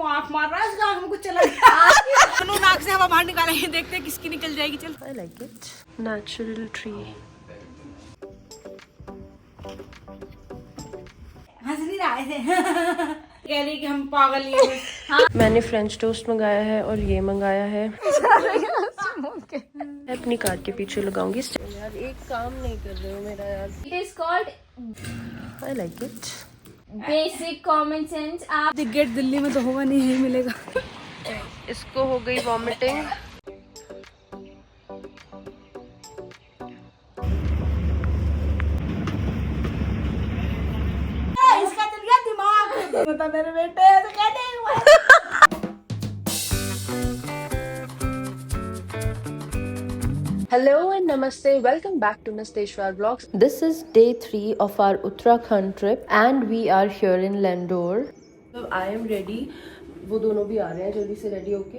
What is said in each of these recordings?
आँख मार रहा है, इसका आँख में कुछ चला गया। नाक से हवा बाहर निकालेंगे, देखते हैं किसकी निकल जाएगी। चल, I like it. Natural tree. हंस नहीं रहे थे। कह रही कि हम पागल ही हैं। हाँ। मैंने फ्रेंच टोस्ट मंगाया है और ये मंगाया है। मैं अपनी कार के पीछे लगाऊंगी। यार एक काम नहीं कर रहे हो मेरा यार। It is called I like it. basic common sense. आप गेट दिल्ली में तो होगा नहीं, यही मिलेगा। इसको हो गई वॉमिटिंग। इसका चल गया दिमाग। बता मेरे बेटे तो कहते हैं। Hello and namaste. Welcome back to Nasteshwar Vlogs. This is day 3 of our Uttarakhand trip and we are here in Landor. So I am ready. वो दोनों भी आ रहे हैं जल्दी से रेडी होके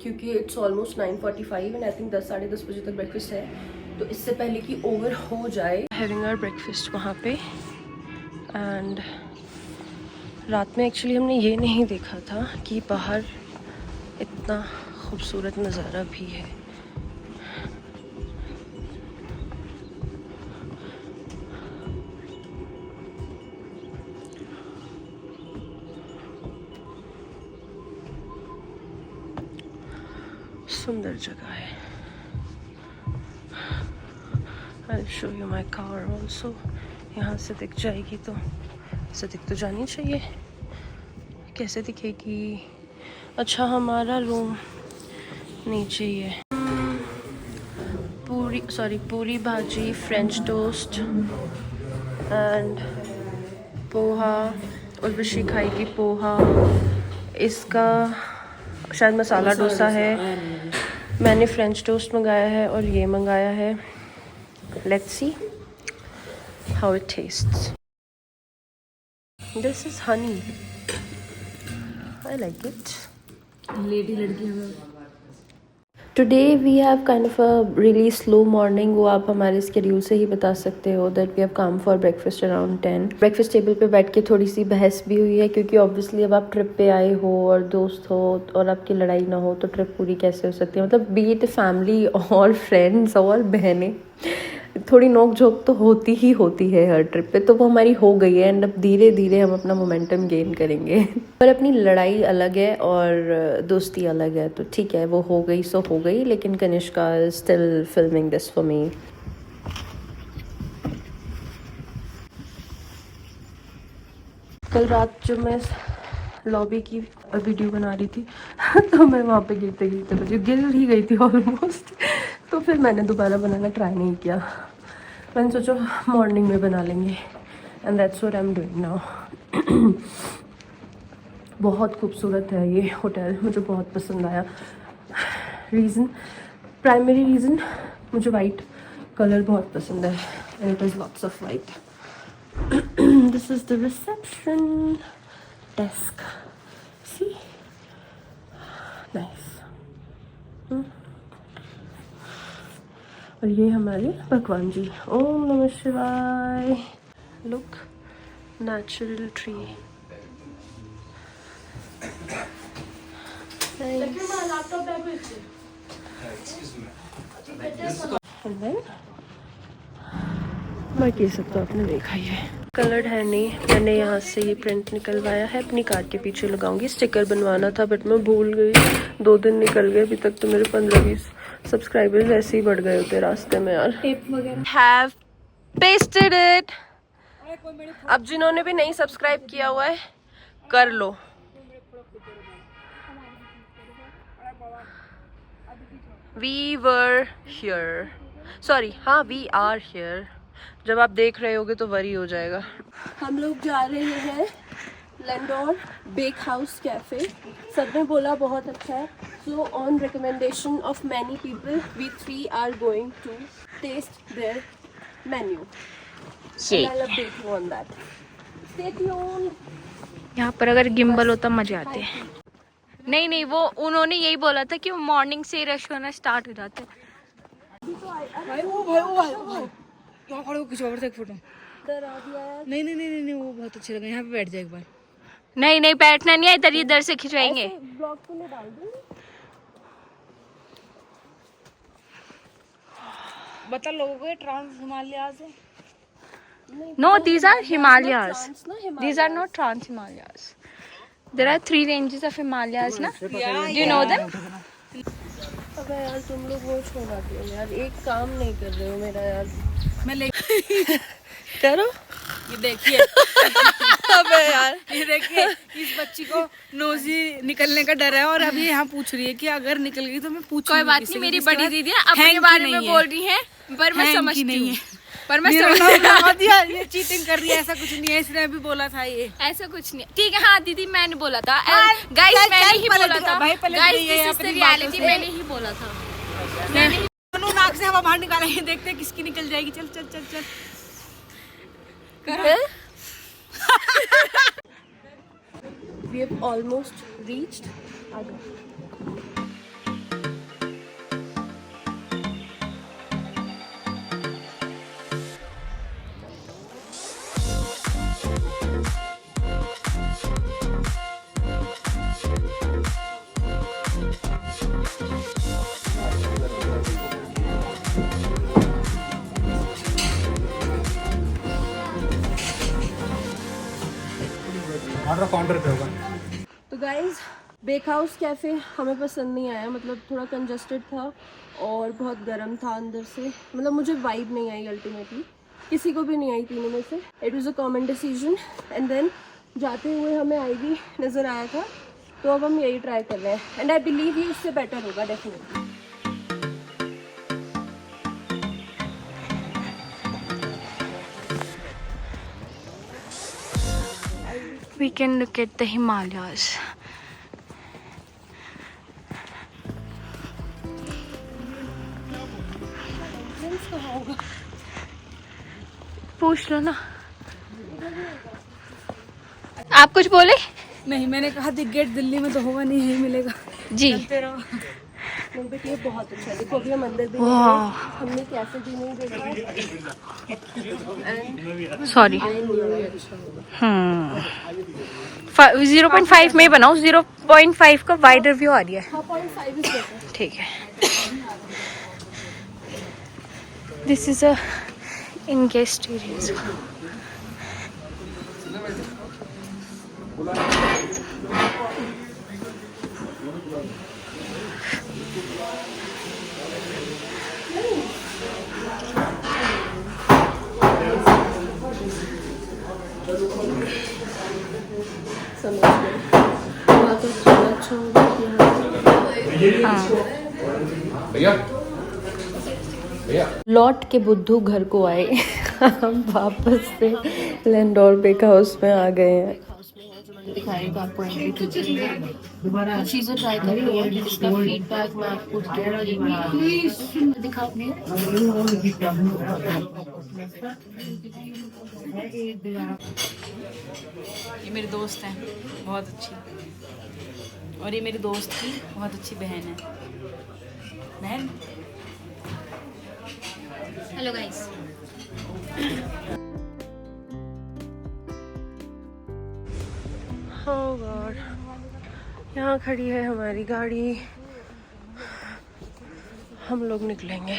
क्योंकि it's almost 9:45 and I think 10 साढ़े 10 बजे तक ब्रेकफास्ट है, तो इससे पहले कि ओवर हो जाए हैविंग आवर ब्रेकफास्ट वहाँ पे। एंड रात में एक्चुअली हमने ये नहीं देखा था कि बाहर इतना खूबसूरत नज़ारा भी है। सुंदर जगह है। I'll show you my car also. यहाँ से दिख जाएगी तो ऐसे दिख तो जानी चाहिए। कैसे दिखेगी? अच्छा हमारा रूम नीचे ही है। पूरी भाजी, French toast and poha. Urvashi खाएगी पोहा। इसका शायद मसाला डोसा है। मैंने फ्रेंच टोस्ट मंगाया है और ये मंगाया है। Let's see how it tastes. This is honey. I like it. Lady लड़की हमें। Today we have kind of a really slow morning. वो आप हमारे स्केड्यूल से ही बता सकते हो that we have come for breakfast around 10। Breakfast table पे बैठ के थोड़ी सी बहस भी हुई है क्योंकि ऑब्वियसली अब आप ट्रिप पे आए हो और दोस्त हो और आपकी लड़ाई ना हो तो ट्रिप पूरी कैसे हो सकती है। मतलब बी इट फैमिली और फ्रेंड्स और बहनें, थोड़ी नोक झोंक तो होती ही होती है हर ट्रिप पे। तो वो हमारी हो गई है एंड अब धीरे धीरे हम अपना मोमेंटम गेन करेंगे। पर अपनी लड़ाई अलग है और दोस्ती अलग है, तो ठीक है वो हो गई सो हो गई। लेकिन Kanishka is still filming this for me. कल रात जब मैं लॉबी की वीडियो बना रही थी तो मैं वहाँ पे गिरते बची, गिर ही गई थी ऑलमोस्ट। तो फिर मैंने दोबारा बनाना ट्राई नहीं किया। मैंने सोचा मॉर्निंग में बना लेंगे and that's what I am doing now. बहुत खूबसूरत है ये होटल, मुझे बहुत पसंद आया। प्राइमरी रीज़न मुझे वाइट कलर बहुत पसंद है and it is lots of white. This is the reception desk. See nice. और ये हमारे भगवान जी। ओम नमः शिवाय। Look, natural tree. बाकी सब तो आपने देखा ही है। कलर्ड है नहीं, मैंने यहाँ से ये प्रिंट निकलवाया है, अपनी कार के पीछे लगाऊंगी। स्टिकर बनवाना था बट मैं भूल गई। 2 दिन निकल गए, अभी तक तो मेरे 15-20 सब्सक्राइबर्स ऐसे ही बढ़ गए होते रास्ते में यार। टेप वगैरह। Have pasted it. अब जिन्होंने भी नहीं सब्सक्राइब किया हुआ है कर लो। वी वर हियर, सॉरी हाँ वी आर हियर। जब आप देख रहे होगे तो वरी हो जाएगा। हम लोग जा रहे हैं लैंडोर बेक हाउस कैफे। सब ने बोला बहुत अच्छा है, so on recommendation of many people we 3 are going to test their menu. I'll update you on that. Stay tuned. यहाँ पर अगर गिम्बल होता मजे आते। नहीं वो उन्होंने यही बोला था कि मॉर्निंग से रश होना स्टार्ट हो जाते। भाई यहाँ खड़े हो, किसी और से एक फोटो। नहीं वो बहुत अच्छे लगे। यहाँ पे बैठ जाए एक बार। नहीं नहीं बैठना नहीं है इधर, इधर से खिंचवाएंगे। ब्लॉग के लिए डाल दूंगी। बता लोगों को ट्रांस हिमालयाज है। No, these are Himalayas. Trans ना Himalayas. These are not trans Himalayas. There are 3 ranges of Himalayas ना? Do you know them? अबे यार तुम लोग वो छोड़ा दियो यार, एक काम नहीं कर रहे हो मेरा यार। मैं ले करो ये देखिए अबे यार ये देखिए इस बच्ची को नोजी निकलने का डर है और अभी यहाँ पूछ रही है कि अगर निकल गई तो मैं पूछूंगी। कोई बात नहीं, मेरी बड़ी दीदी अपने बारे में बोल रही है, पर मैं समझती नहीं हूँ। है। पर मैं मेरा समझ नाम लगा दिया, ये चीटिंग कर रही है, ऐसा कुछ नहीं है, इसने अभी बोला था ये। ऐसा कुछ नहीं। ठीक है, हाँ दीदी मैंने बोला था, गाइस मैंने ही बोला था, guys this is the reality, मैंने ही बोला था। दोनों नाक से हवा बाहर निकालेंगे, देखते हैं किसकी निकल जाएगी। चल चल चल चल We have almost reached. Counter पे होगा। तो गाइज बेक हाउस कैफ़े हमें पसंद नहीं आया, मतलब थोड़ा कंजस्टेड था और बहुत गर्म था अंदर से, मतलब मुझे वाइब नहीं आई अल्टीमेटली, किसी को भी नहीं आई तीनों में से। It was a common decision and then जाते हुए हमें आईवी नज़र आया था, तो अब हम यही ट्राई कर रहे हैं एंड आई बिलीव ये इससे बेटर होगा definitely. We can look at the Himalayas. पूछ लो ना। आप कुछ बोले? नहीं, मैंने कहा गेट दिल्ली में तो होगा नहीं, यही मिलेगा जी। नहीं बट ये बहुत अच्छा है, देखो अभी हम अंदर भी नहीं वाह। गए, हमने कैफे भी नहीं देखा एंड सॉरी। आई न्यू ये अच्छा होगा। 0.5 में बनाओ, 0.5 का वाइडर व्यू आ रही है। 4.5 इज बेटर। ठीक है। This is a in guest area. समझ गए, वहाँ तो खाना अच्छा होगा यहाँ। भैया भैया लौट के बुद्धू घर को आए हम वापस से लैंडोर बेक हाउस में आ गए हैं। दिखाएगा आपको एंट्री चीज़ें ट्राई करिए और इसका फीडबैक मैं आपको दिखा ये मेरी दोस्त है बहुत अच्छी, और ये मेरी दोस्त की बहुत अच्छी बहन है। बहन हेलो गाइस। Oh God, यहाँ खड़ी है हमारी गाड़ी, हम लोग निकलेंगे।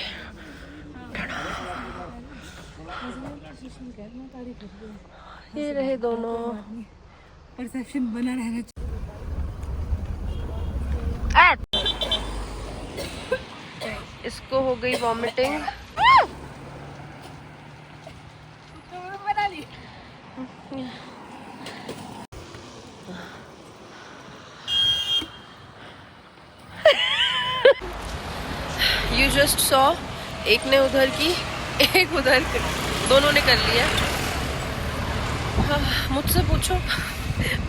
ये रहे दोनों। परसेप्शन बना रहना चाहिए। इसको हो गई वॉमिटिंग। You just saw, एक ने उधर की एक उधर, दोनों ने कर लिया। मुझसे पूछो,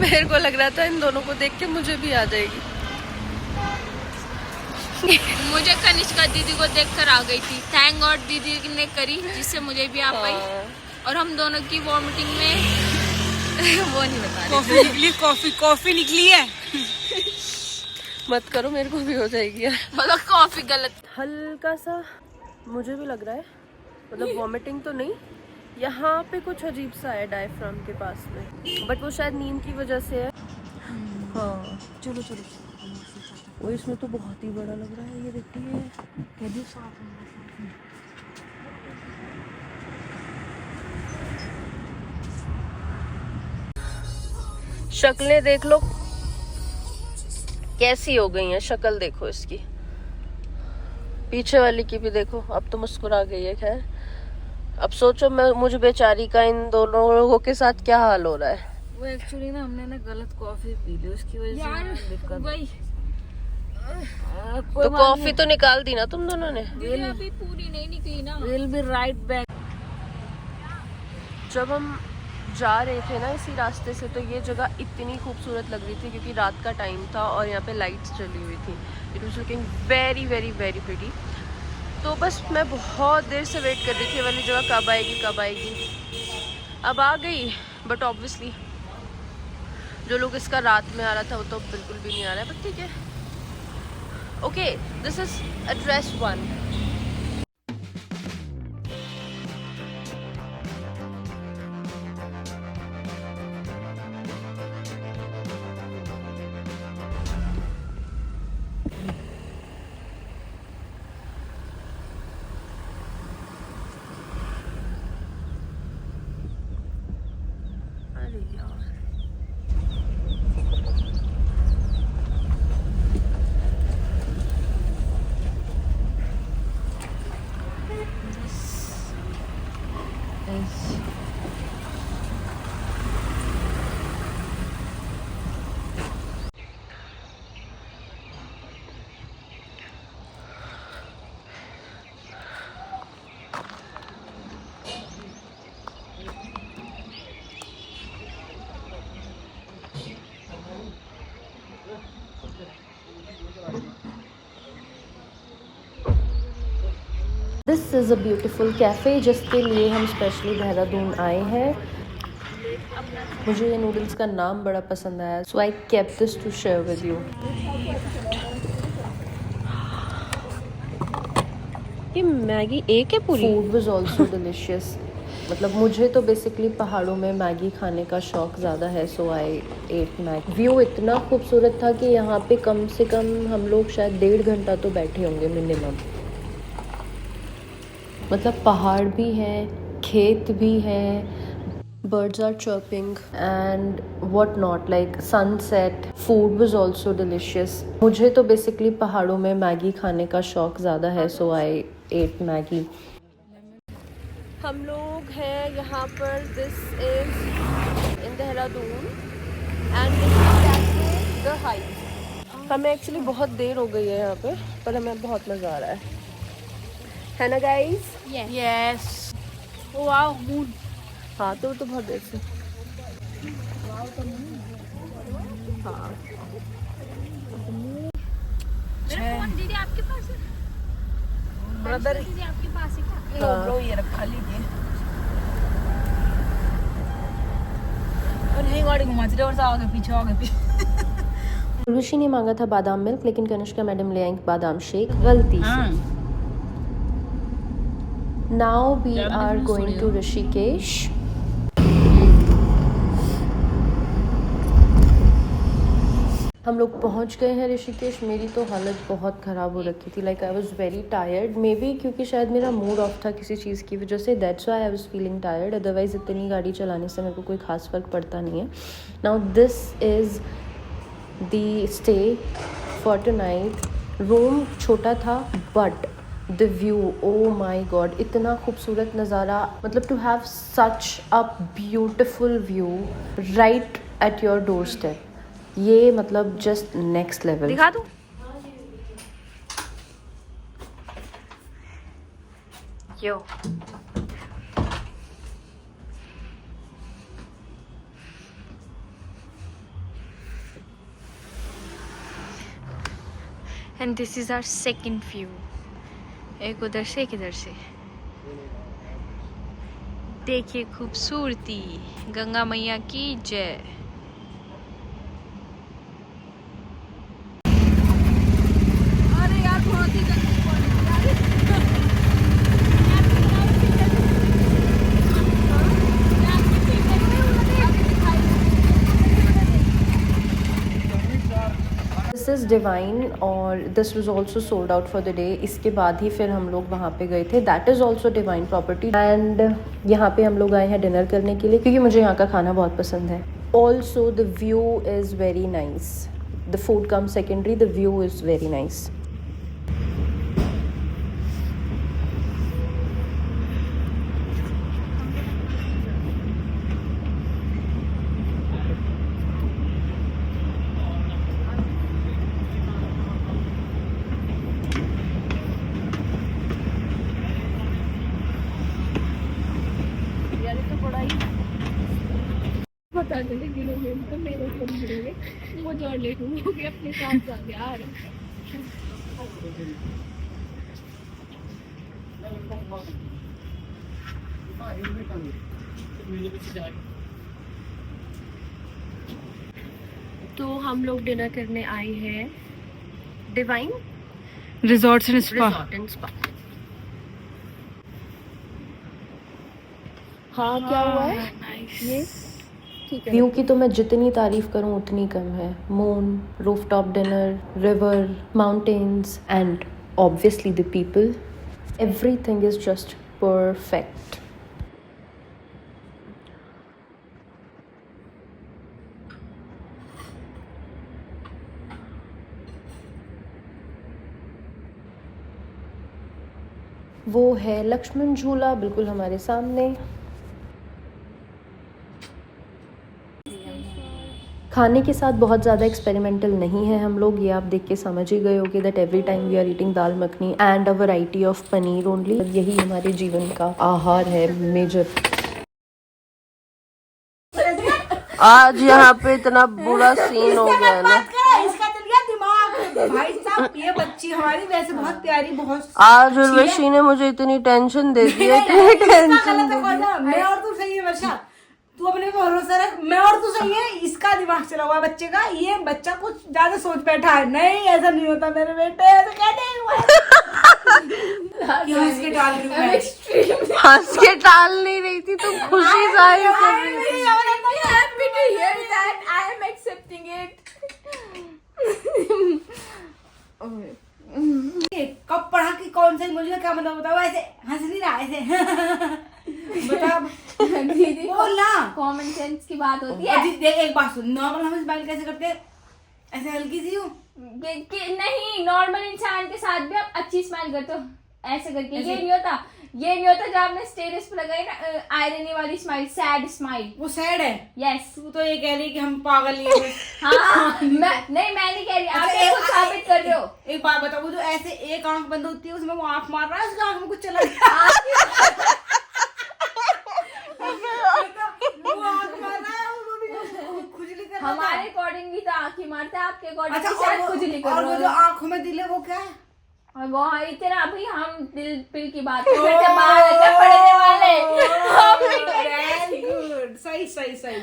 मेरे को लग रहा था इन दोनों को देख के मुझे भी आ जाएगी। मुझे कनिष्का दीदी को देखकर आ गई थी, थैंक गॉड दीदी ने करी जिससे मुझे भी आ पाई। और हम दोनों की वॉमिटिंग में वो नहीं बता रही। कॉफी निकली, कॉफी निकली है। मत करो, मेरे को भी हो जाएगी यार। मतलब कॉफी गलत। हल्का सा मुझे भी लग रहा है, मतलब वॉमिटिंग तो नहीं यहाँ पे कुछ अजीब सा है डायफ्राम के पास में, बट वो शायद नींद की वजह से है। हाँ चलो चलो। वो इसमें तो बहुत ही बड़ा लग रहा है, ये देखिए। शक्लें देख लो कैसी हो गई हैं, शक्ल देखो इसकी, पीछे वाली की भी देखो, अब तो मुस्कुरा गई है। खैर अब सोचो मैं मुझे बेचारी का इन दोनों लोगों के साथ क्या हाल हो रहा है। वो एक्चुअली ना हमने ना गलत कॉफी पी ली, उसकी वजह से दिक्कत। वही तो कॉफी तो निकाल दी ना तुम दोनों ने। दीदी अभी पूरी नहीं निकली ना। Will be right back. जब हम जा रहे थे ना इसी रास्ते से, तो ये जगह इतनी खूबसूरत लग रही थी क्योंकि रात का टाइम था और यहाँ पे लाइट्स चली हुई थी। It was looking very very very pretty. तो बस मैं बहुत देर से वेट कर रही थी ये वाली जगह कब आएगी कब आएगी। अब आ गई, बट ऑब्वियसली जो लोग इसका रात में आ रहा था वो तो बिल्कुल भी नहीं आ रहा है, बट ठीक है। Okay, this is address 1। This is a beautiful cafe जिसके लिए हम स्पेशली देहरादून आए हैं। मुझे ये नूडल्स का नाम बड़ा पसंद आया, so I kept this to share with you. ये मैगी एक है पूरी। Food was also delicious. मतलब मुझे तो बेसिकली पहाड़ों में मैगी खाने का शौक ज़्यादा है, सो आई एट मैगी। व्यू इतना खूबसूरत था कि यहाँ पे कम से कम हम लोग शायद 1.5 घंटा तो बैठे होंगे मिनिमम। मतलब पहाड़ भी हैं, खेत भी हैं, birds are chirping and what not, like sunset. Food was also delicious. मुझे तो बेसिकली पहाड़ों में मैगी खाने का शौक ज़्यादा है, so I ate मैगी। हम लोग हैं यहाँ पर, this is in Dehradun and this is cafe The Hive। हमें एक्चुअली बहुत देर हो गई है यहाँ पे, पर हमें बहुत मज़ा आ रहा है ना गाइस? यस। Wow moon. हाँ तो बहुत देर से। हाँ दीदी आपके पास है? ब्रदर दीदी आपके पास है क्या? लो ब्रो, ये रखा लीजिए। और नहीं गाड़ी घुमा रहे और आगे पीछे। उर्वशी ने मांगा था बादाम मिल्क, लेकिन कनिष्का मैडम ले आई बादाम शेक गलती से। Now we are going to Rishikesh. हम लोग पहुंच गए हैं ऋषिकेश। मेरी तो हालत बहुत ख़राब हो रखी थी, like I was very tired. May be क्योंकि शायद मेरा मूड ऑफ था किसी चीज़ की वजह से, that's why I was feeling tired. Otherwise इतनी गाड़ी चलाने से मेरे को कोई ख़ास फ़र्क पड़ता नहीं है। Now this is the stay for tonight. Room छोटा था but the view, oh my God, इतना खूबसूरत नज़ारा। मतलब to have such a beautiful view right at your door step, ये मतलब जस्ट नेक्स्ट लेवल। दिखा दूँ? Yo and this is our second view. एक उधर से एक इधर से। देखिए खूबसूरती, गंगा मैया की जय। अरे यार बहुत ही दिस इज़ डिवाइन और this was also sold out for the day. इसके बाद ही फिर हम लोग वहाँ पे गए थे। That is also divine property and यहाँ पे हम लोग आए हैं डिनर करने के लिए क्योंकि मुझे यहाँ का खाना बहुत पसंद है। Also the view is very nice. The food come secondary, the view is very nice. पता चले गिरोगे तो मेरे ऊपर गिरोगे, वो जोड़ ले घूमोगे अपने साथ जाके आ रहे। तो हम लोग डिनर करने आए हैं divine resorts and spa. And spa. हाँ क्या हुआ है ये? व्यू की तो मैं जितनी तारीफ करूं उतनी कम है। Moon, rooftop dinner, river, mountains and obviously the people, everything is just perfect. वो है लक्ष्मण झूला बिल्कुल हमारे सामने। खाने के साथ बहुत ज़्यादा एक्सपेरिमेंटल नहीं है हम लोग, ये आप देख के समझ ही गए होगे that every time we are eating dal makhani and a variety of paneer only. यही हमारे जीवन का आहार है मेजर। आज यहाँ पे इतना बुरा सीन हो गया है ना, इसका चल गया दिमाग। भाई साहब ये बच्ची हमारी वैसे बहुत प्यारी, बहुत आज उर्वशी ने मुझे इतनी टेंशन दे दी है, इतनी टेंशन दे दी है। मैं और तू सही है वर्षा, तू अपने पे भरोसा रख। मैं और तू सही है, इसका दिमाग चला हुआ बच्चे का। ये बच्चा कुछ ज्यादा सोच बैठा है। नहीं ऐसा नहीं होता मेरे बेटे, ऐसा कहते हंस के डाल रही हूँ मैं। हंस के टाल नहीं रही थी, तुम खुशी जाहिर कर रही थी। Happy to hear that. I am accepting it. कब पढ़ा कि कौन सा मुझे क्या मतलब बताओ। ऐसे हंस नहीं रहा ऐसे बता दीदी बोल ना। कॉमन सेंस की बात होती है। देख एक बात सुन, नॉर्मल हम स्माइल कैसे करते हैं? ऐसे हल्की सी हूँ नहीं, नॉर्मल इंसान के साथ भी आप अच्छी स्माइल करते हो ऐसे करके। ये नहीं होता, ये नहीं होता। जब आपने स्टेटस पे लगाई ना आयरनी वाली स्माइल, सैड स्माइल, वो सैड है। यस। तू तो ये कह रही कि हम पागल ही हैं। हाँ मैं नहीं कह रही, आप अच्छा, कुछ साबित कर रहे हो। एक बात बताओ, वो जो ऐसे एक आंख बंद होती है उसमें वो आंख मार रहा है, उसका आंख में कुछ चला गया। वो आंख मार रहा है, वो भी खुजली कर रहा है। हमारे अकॉर्डिंग भी तो आँख ही मारता है, आपके अकॉर्डिंग अच्छा, शायद खुजली कर और रहे वो हो। जो आंखों में दिल है वो क्या है? और वो इतना अभी हम दिल पिल की बात कर रहे थे, बाहर क्या पढ़ने वाले। वेरी गुड, सही सही सही।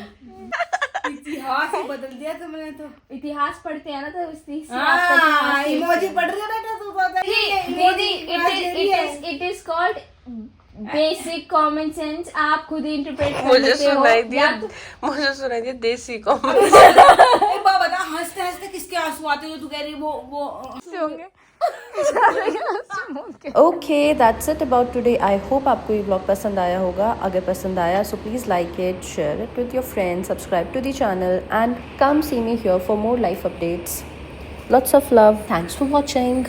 इतिहास ही बदल दिया तुमने तो। इतिहास पढ़ते हैं ना तो इमोजी पढ़ रही है बेटा तू? पता it is called basic common sense. आप खुद ही इंटरप्रेट कर मुझे लेते हो। सुनाई दिया देसी कॉमन। एक बात बता, हंसते हंसते किसके आंसू आते हैं जो तू कह रही है वो होंगे। Okay that's it about today. I hope आपको ये ब्लॉग पसंद आया होगा। अगर पसंद आया so please like it, share it with your friends, subscribe to the channel and come see me here for more life updates. Lots of love. Thanks for watching.